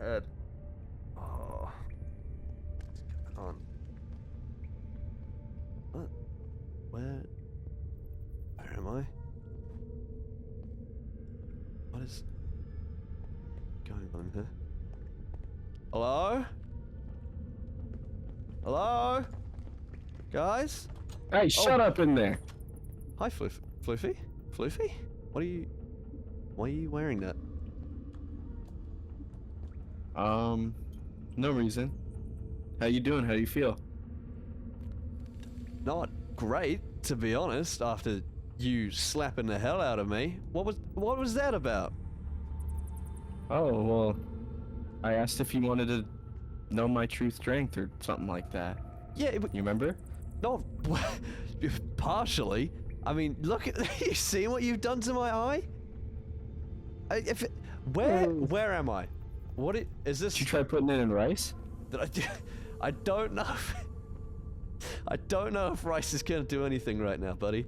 head. Oh. Come on. What? Where am I? What is going on here? Hello? Hello? Guys? Hey, shut up in there. Hi, Floofy? Floofy? Why are you wearing that? No reason. How you doing? How do you feel? Not great, to be honest, after you slapping the hell out of me. What was that about? Oh, well, I asked if you wanted to know my true strength or something like that. Yeah, You remember? no, partially. I mean, look at you. See what you've done to my eye? Where am I? Is this? Did you try putting it in rice? I don't know. I don't know if rice is gonna do anything right now, buddy.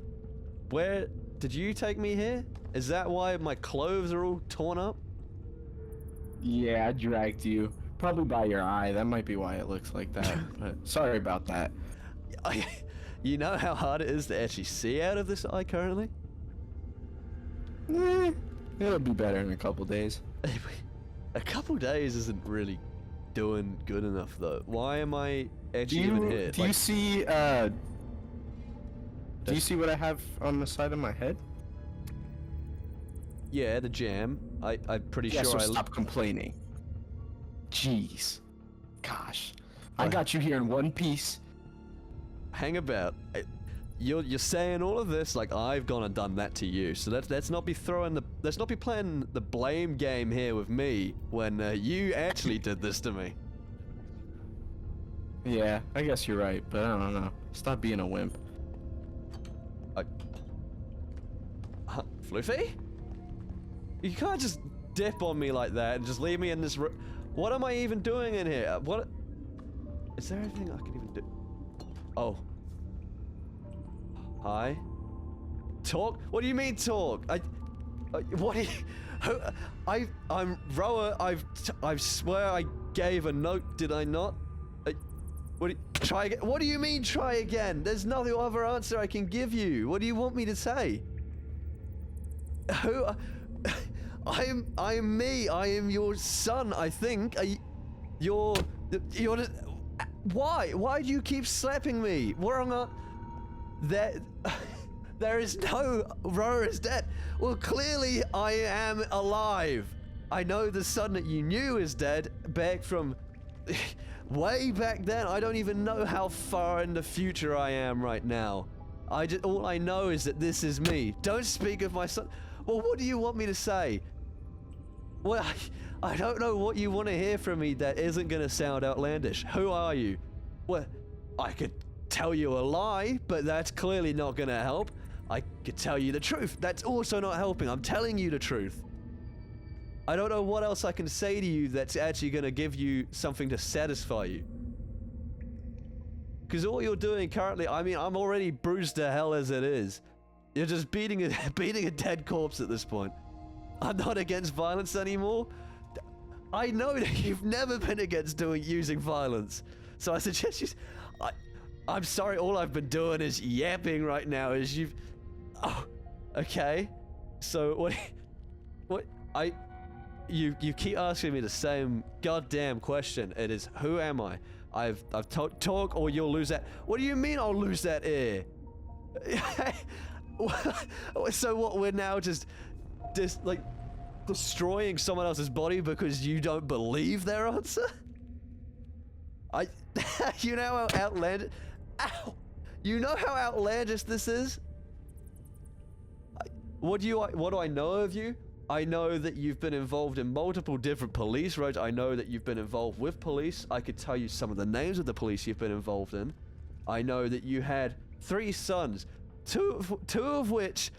Where did you take me here? Is that why my clothes are all torn up? Yeah, I dragged you. Probably by your eye. That might be why it looks like that. But sorry about that. You know how hard it is to actually see out of this eye currently? It'll be better in a couple days. A couple days isn't really doing good enough though. Why am I actually even here? Do you see what I have on the side of my head? Yeah, the jam. I'm pretty Yeah, sure so stop complaining. Jeez. Gosh. I got you here in one piece. Hang about. You're saying all of this like I've gone and done that to you. So let's not be playing the blame game here with me when you actually did this to me. Yeah, I guess you're right, but I don't know. Stop being a wimp. Floofy? You can't just dip on me like that and just leave me in this room. What am I even doing in here? What? Is there anything I can even do? Oh. Hi. Talk? What do you mean talk? What do you... I'm Roa. I swear I gave a note, did I not? Try again? What do you mean try again? There's no other answer I can give you. What do you want me to say? Who? I am me. I am your son, I think. You're why? Why do you keep slapping me? There is no... Roa is dead. Well, clearly I am alive. I know the son that you knew is dead back from... way back then. I don't even know how far in the future I am right now. All I know is that this is me. Don't speak of my son. Well, what do you want me to say? Well, I don't know what you want to hear from me that isn't going to sound outlandish. Who are you? Well, I could tell you a lie, but that's clearly not going to help. I could tell you the truth. That's also not helping. I'm telling you the truth. I don't know what else I can say to you that's actually going to give you something to satisfy you. Because all you're doing currently, I mean, I'm already bruised to hell as it is. You're just beating a dead corpse at this point. I'm not against violence anymore. I know that you've never been against using violence. So I suggest you... I'm sorry, all I've been doing is yapping right now as you've... Oh, okay. So you keep asking me the same goddamn question. It is, who am I? I've talk or you'll lose that. What do you mean I'll lose that ear? So what, we're now just like destroying someone else's body because you don't believe their answer? You know how outlandish... Ow! You know how outlandish this is? What do I know of you? I know that you've been involved in multiple different police roads. I know that you've been involved with police. I could tell you some of the names of the police you've been involved in. I know that you had 3 sons, two of which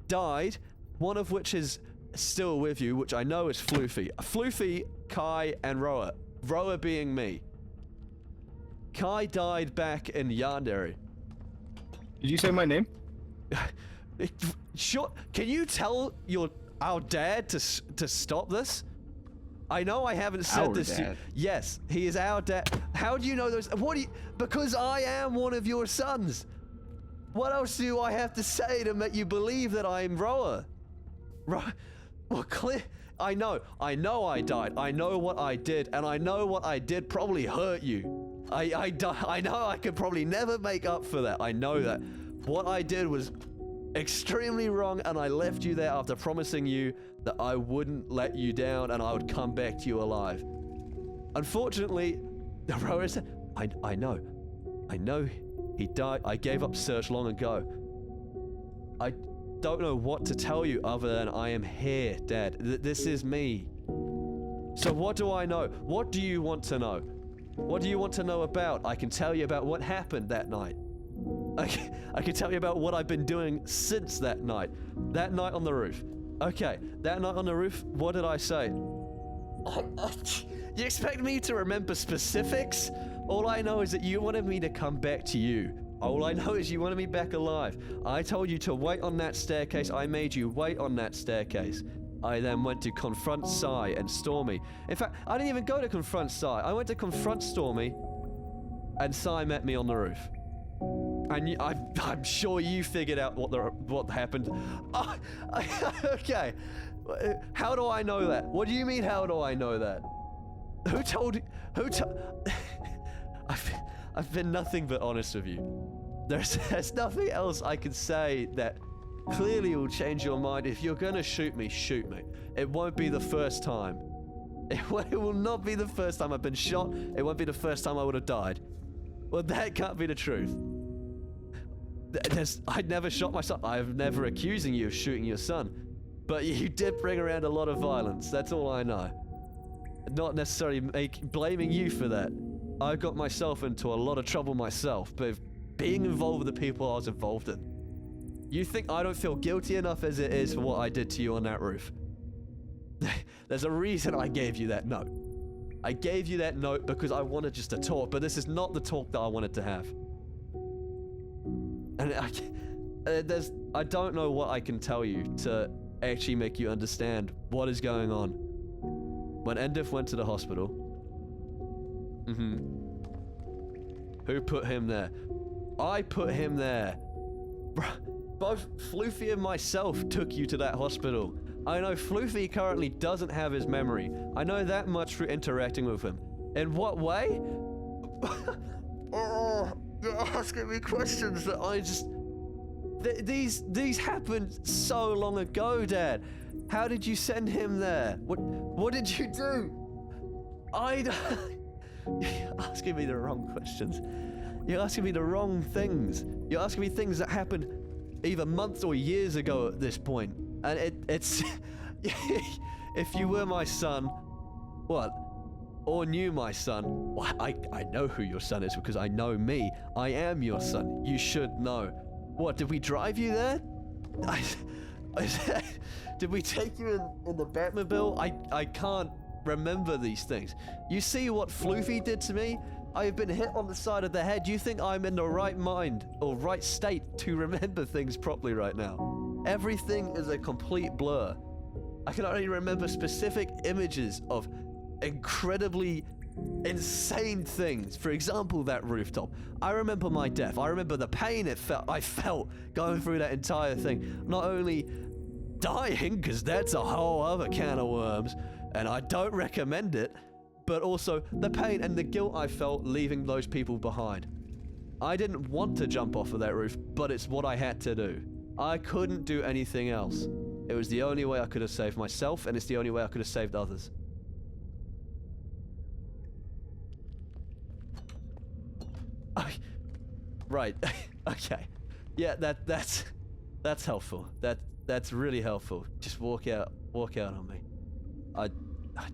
died, one of which is still with you, which I know is Floofy. Floofy, Kai, and Roa. Roa being me. Kai died back in Yandere. Did you say my name? Sure. Can you tell our dad to stop this? I know I haven't said Our this to you. dad. Yes, he is our dad. How do you know those? What do you? Because I am one of your sons. What else do I have to say to make you believe that I'm Roa? Well, clear. I know I died. I know what I did, and I know what I did probably hurt you. I know I could probably never make up for that. I know that. What I did was extremely wrong, and I left you there after promising you that I wouldn't let you down and I would come back to you alive. Unfortunately, the Roa said, I know he died. I gave up search long ago. I don't know what to tell you other than I am here, Dad. This is me. So what do I know? What do you want to know? What do you want to know about? I can tell you about what happened that night. I can tell you about what I've been doing since that night. That night on the roof. Okay, that night on the roof, what did I say? You expect me to remember specifics? All I know is that you wanted me to come back to you. All I know is you wanted me back alive. I told you to wait on that staircase. I made you wait on that staircase. I then went to confront 𝘲 and Stormy. In fact, I didn't even go to confront 𝘲. I went to confront Stormy, and 𝘲 met me on the roof. And I'm sure you figured out what happened. Oh, okay. How do I know that? What do you mean, how do I know that? Who told... I've been nothing but honest with you. There's nothing else I can say that clearly will change your mind. If you're gonna shoot me, shoot me. It won't be the first time. It will not be the first time I've been shot. It won't be the first time I would have died. Well, that can't be the truth. I'd never shot my son. I'm never accusing you of shooting your son. But you did bring around a lot of violence. That's all I know. Not necessarily blaming you for that. I got myself into a lot of trouble myself, but being involved with the people I was involved in. You think I don't feel guilty enough as it is for what I did to you on that roof? There's a reason I gave you that note. I gave you that note because I wanted just to talk, but this is not the talk that I wanted to have. And I don't know what I can tell you to actually make you understand what is going on. When Endif went to the hospital, who put him there? I put him there. Both Floofy and myself took you to that hospital. I know Floofy currently doesn't have his memory. I know that much through interacting with him. In what way? Oh, you're asking me questions that I just... These happened so long ago, Dad. How did you send him there? What did you do? You're asking me the wrong questions. You're asking me the wrong things. You're asking me things that happened either months or years ago at this point. And it's... If you were my son... What? Or knew my son... Well, I know who your son is because I know me. I am your son. You should know. What, did we drive you there? Did we take you in the Batmobile? I can't remember these things. You see what Floofy did to me? I have been hit on the side of the head. You think I'm in the right mind or right state to remember things properly right now? Everything is a complete blur. I can only remember specific images of incredibly insane things. For example, that rooftop. I remember my death. I remember the pain I felt going through that entire thing. Not only dying, because that's a whole other can of worms, and I don't recommend it, but also the pain and the guilt I felt leaving those people behind. I didn't want to jump off of that roof, but it's what I had to do. I couldn't do anything else. It was the only way I could have saved myself, and it's the only way I could have saved others. Right. Okay. Yeah, that's helpful. That's really helpful. Just walk out on me. I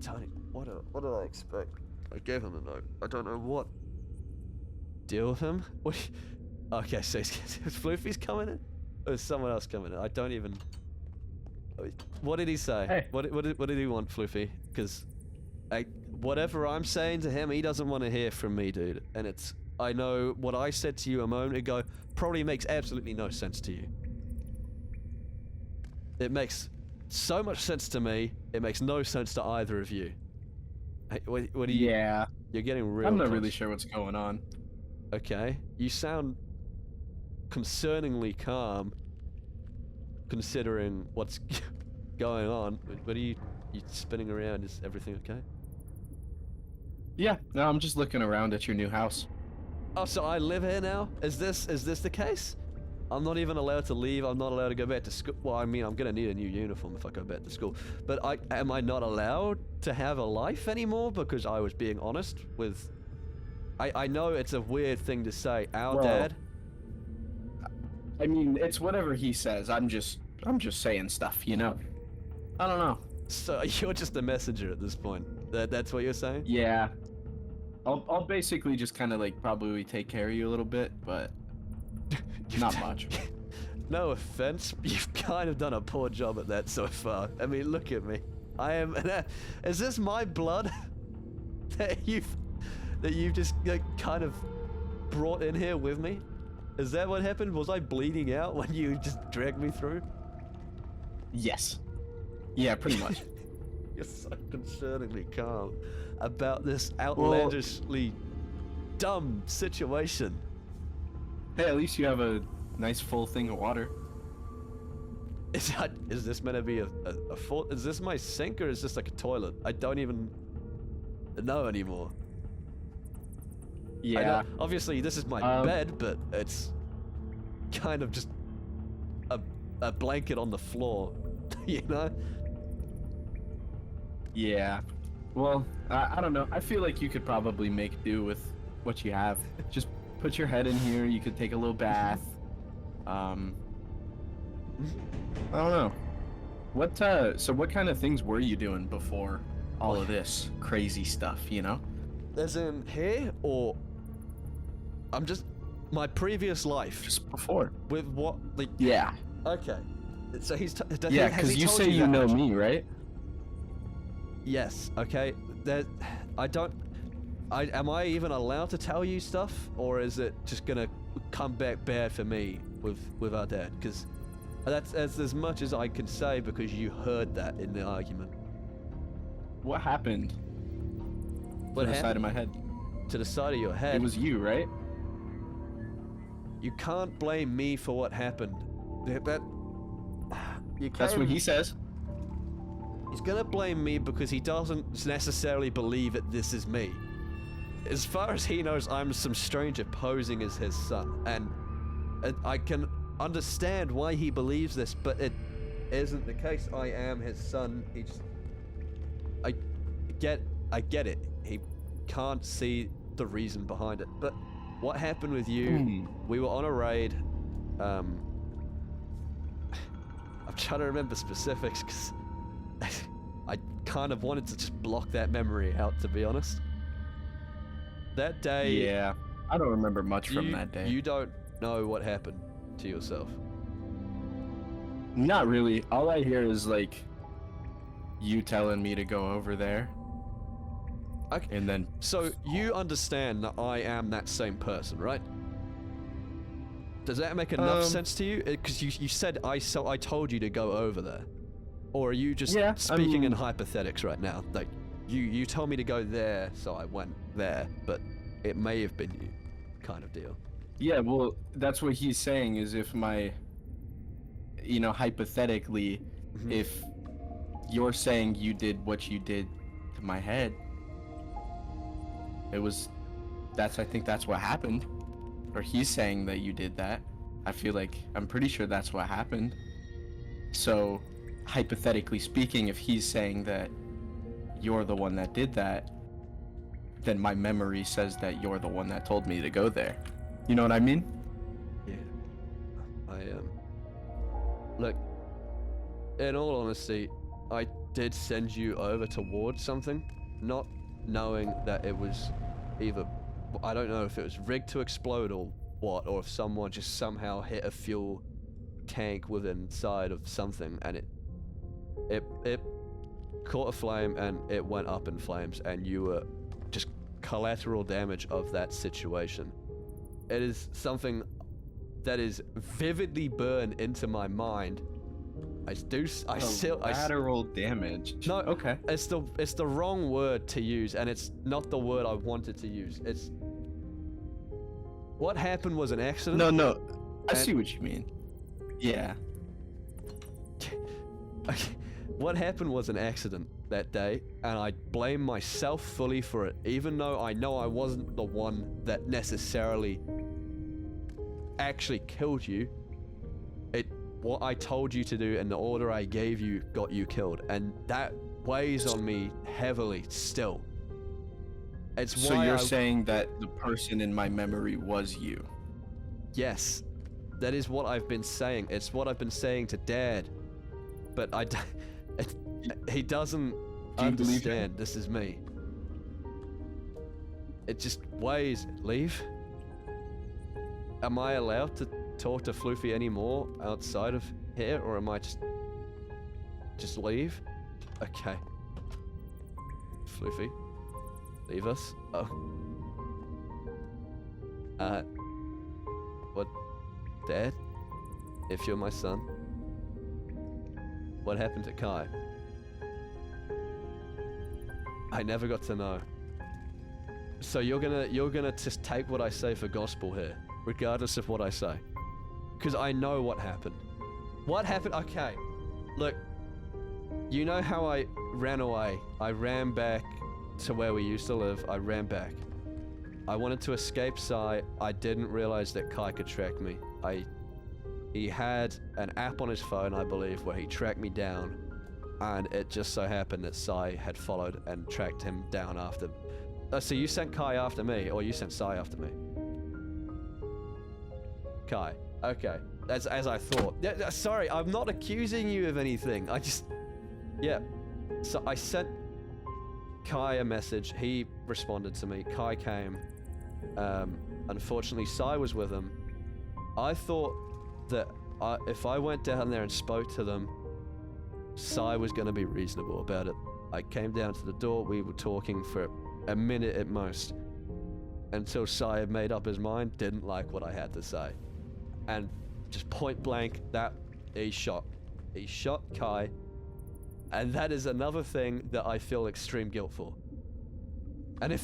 don't... What did I expect? I gave him a note. I don't know what. Deal with him? What? Okay, so is Floofy's coming in? Or is someone else coming in? I don't even... What did he say? Hey. What did he want, Floofy? Because whatever I'm saying to him, he doesn't want to hear from me, dude. And it's... I know what I said to you a moment ago probably makes absolutely no sense to you. It makes so much sense to me, it makes no sense to either of you. Hey, what are you? Yeah. You're getting real. I'm not really sure what's going on. Okay. You sound concerningly calm, considering what's going on. What are you spinning around? Is everything okay? Yeah. No, I'm just looking around at your new house. Oh, so I live here now? Is this the case? I'm not even allowed to leave. I'm not allowed to go back to school. Well, I mean, I'm gonna need a new uniform if I go back to school. But am I not allowed to have a life anymore because I was being honest with... I know it's a weird thing to say. Our dad? I mean, it's whatever he says. I'm just saying stuff, you know? I don't know. So you're just a messenger at this point. That's what you're saying? Yeah. I'll basically just kind of like probably take care of you a little bit, but not much. No offense, you've kind of done a poor job at that so far. I mean, look at me. I am... Is this my blood that you've just like, kind of brought in here with me? Is that what happened? Was I bleeding out when you just dragged me through? Yes. Yeah, pretty much. You're so concerningly calm about this outlandishly dumb situation. Hey, at least you have a nice full thing of water. Is this meant to be a full... Is this my sink or is this like a toilet? I don't even know anymore. Yeah. Obviously, this is my bed, but it's kind of just a blanket on the floor, you know? Yeah. Well, I don't know. I feel like you could probably make do with what you have. Just put your head in here. You could take a little bath. I don't know. So what kind of things were you doing before all of this crazy stuff, you know? As in here, or... I'm just... My previous life. Just before. With what? Like... Yeah. Okay. So he's... Yeah, because you say you know me, right? Yes, okay. I don't... am I even allowed to tell you stuff? Or is it just gonna come back bad for me with our dad? Because that's as much as I can say because you heard that in the argument. What happened? What to the side of my head? To the side of your head? It was you, right? You can't blame me for what happened. That's what he says. He's gonna blame me because he doesn't necessarily believe that this is me. As far as he knows, I'm some stranger posing as his son, and I can understand why he believes this, but it isn't the case. I am his son. I get it. He can't see the reason behind it, but what happened with you? We were on a raid. I'm trying to remember specifics because I kind of wanted to just block that memory out, to be honest. That day... Yeah, I don't remember much from that day. You don't know what happened to yourself? Not really. All I hear is, like, you telling me to go over there. Okay. And then... So, you understand that I am that same person, right? Does that make enough sense to you? Because you said I told you to go over there. Or are you just speaking in hypothetics right now? Like, you told me to go there, so I went there, but it may have been you, kind of deal. Yeah, well, that's what he's saying, is if my... You know, hypothetically, if you're saying you did what you did to my head, I think that's what happened. Or he's saying that you did that. I'm pretty sure that's what happened. So, hypothetically speaking, if he's saying that you're the one that did that, then my memory says that you're the one that told me to go there. You know what I mean? Yeah. Look, in all honesty, I did send you over towards something, not knowing that it was either... I don't know if it was rigged to explode or what, or if someone just somehow hit a fuel tank within inside of something, and it caught a flame and it went up in flames, and you were just collateral damage of that situation. It is something that is vividly burned into my mind Collateral damage. No, okay. It's the wrong word to use, and it's not the word I wanted to use. It's what happened was an accident. No, I see what you mean. Yeah. Okay. What happened was an accident that day, and I blame myself fully for it, even though I know I wasn't the one that necessarily actually killed you. What I told you to do and the order I gave you got you killed, and that weighs on me heavily still. It's so why you're saying that the person in my memory was you? Yes, that is what I've been saying. It's what I've been saying to Dad, but he doesn't understand this is me. It just weighs. Leave? Am I allowed to talk to Floofy anymore outside of here, or am I just leave? Okay. Floofy, leave us. Oh. What? Dad? If you're my son, what happened to Kai? I never got to know. So you're gonna just take what I say for gospel here, regardless of what I say. Because I know what happened. What happened? Okay. Look, you know how I ran away. I ran back to where we used to live. I ran back. I wanted to escape Sai. I didn't realize that Kai could track me. He had an app on his phone, I believe, where he tracked me down. And it just so happened that Sai had followed and tracked him down after. So you sent Kai after me, or you sent Sai after me? Kai. Okay, that's as I thought. Yeah, sorry, I'm not accusing you of anything. Yeah. So I sent Kai a message. He responded to me. Kai came. Unfortunately, Sai was with him. I thought that if I went down there and spoke to them, Sai was going to be reasonable about it. I came down to the door. We were talking for a minute at most, until Sai had made up his mind, didn't like what I had to say. And just point blank, he shot Kai, and that is another thing that I feel extreme guilt for. And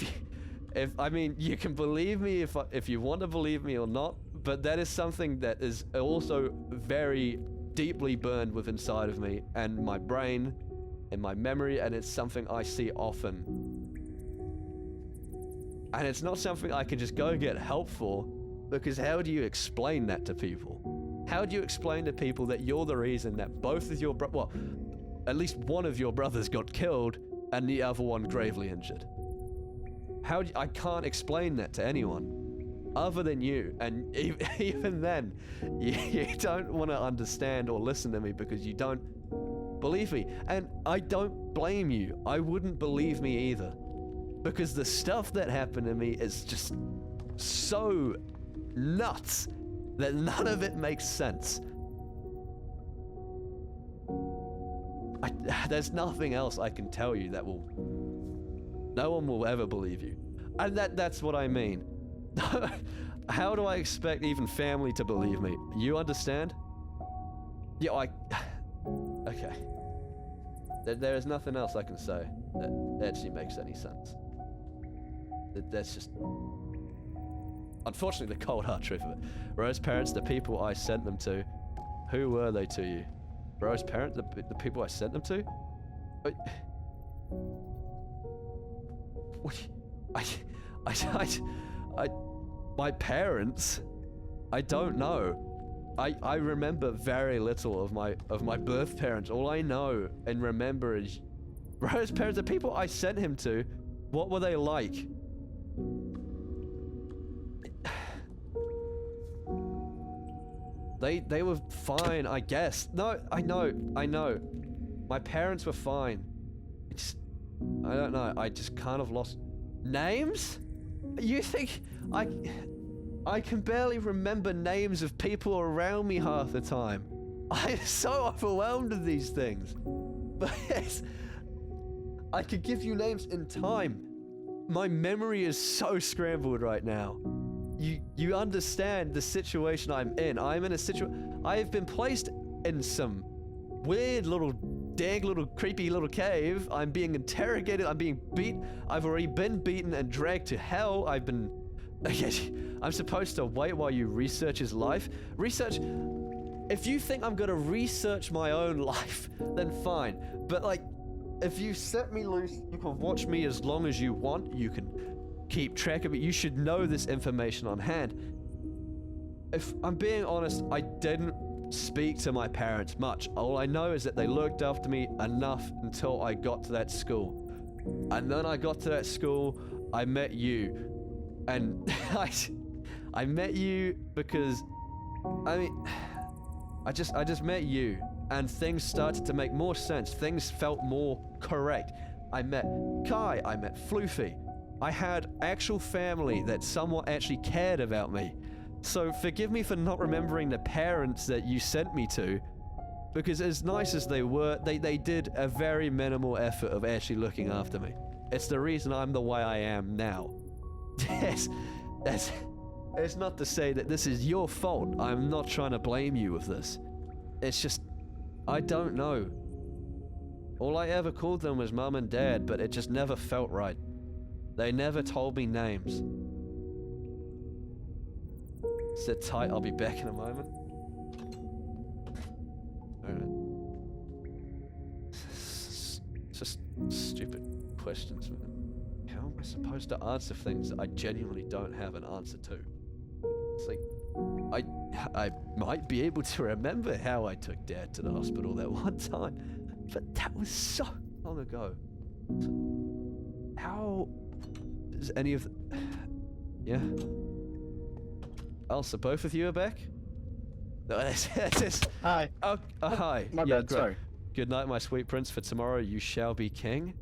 you can believe me if you want to believe me or not, but that is something that is also very deeply burned within inside of me and my brain and my memory, and it's something I see often. And it's not something I can just go get help for. Because how do you explain that to people? How do you explain to people that you're the reason that both of your at least one of your brothers got killed and the other one gravely injured? I can't explain that to anyone other than you, and even then, you don't want to understand or listen to me because you don't believe me. And I don't blame you. I wouldn't believe me either, because the stuff that happened to me is just so nuts that none of it makes sense. There's nothing else I can tell you that no one will ever believe you. And that's what I mean. How do I expect even family to believe me? You understand? Yeah, okay. There is nothing else I can say that actually makes any sense. That's just... Unfortunately, the cold hard truth of it. Rose parents, the people I sent them to, who were they to you? Rose parents, the people I sent them to? My parents? I don't know. I remember very little of my birth parents. All I know and remember is Rose's parents, the people I sent him to. What were they like? They were fine, I guess. No, I know. My parents were fine. I don't know. I just kind of lost names. You think I can barely remember names of people around me half the time. I'm so overwhelmed with these things. But yes, I could give you names in time. My memory is so scrambled right now. You understand the situation I'm in. I'm in a situation. I have been placed in some weird little, dank little, creepy little cave. I'm being interrogated. I'm being beat. I've already been beaten and dragged to hell. I've been... I'm supposed to wait while you research his life? Research... If you think I'm gonna research my own life, then fine. But like, if you set me loose, you can watch me as long as you want. You can keep track of it. You should know this information on hand. If I'm being honest, I didn't speak to my parents much. All I know is that they looked after me enough until I got to that school. And then I got to that school, I met you. And I met you because, I mean, I just met you, and things started to make more sense. Things felt more correct. I met Kai, I met Floofy. I had actual family that somewhat actually cared about me. So forgive me for not remembering the parents that you sent me to, because as nice as they were, they did a very minimal effort of actually looking after me. It's the reason I'm the way I am now. Yes, it's not to say that this is your fault. I'm not trying to blame you with this. It's just, I don't know. All I ever called them was Mum and Dad, but it just never felt right. They never told me names. Sit tight, I'll be back in a moment. Alright. It's just stupid questions, man. How am I supposed to answer things that I genuinely don't have an answer to? It's like, I might be able to remember how I took Dad to the hospital that one time, but that was so long ago. So how does any of the... Yeah? Oh, so both of you are back? No, that's Hi. Oh, hi. My Yeah, bad, great. sorry. Good night, my sweet prince. For tomorrow you shall be king.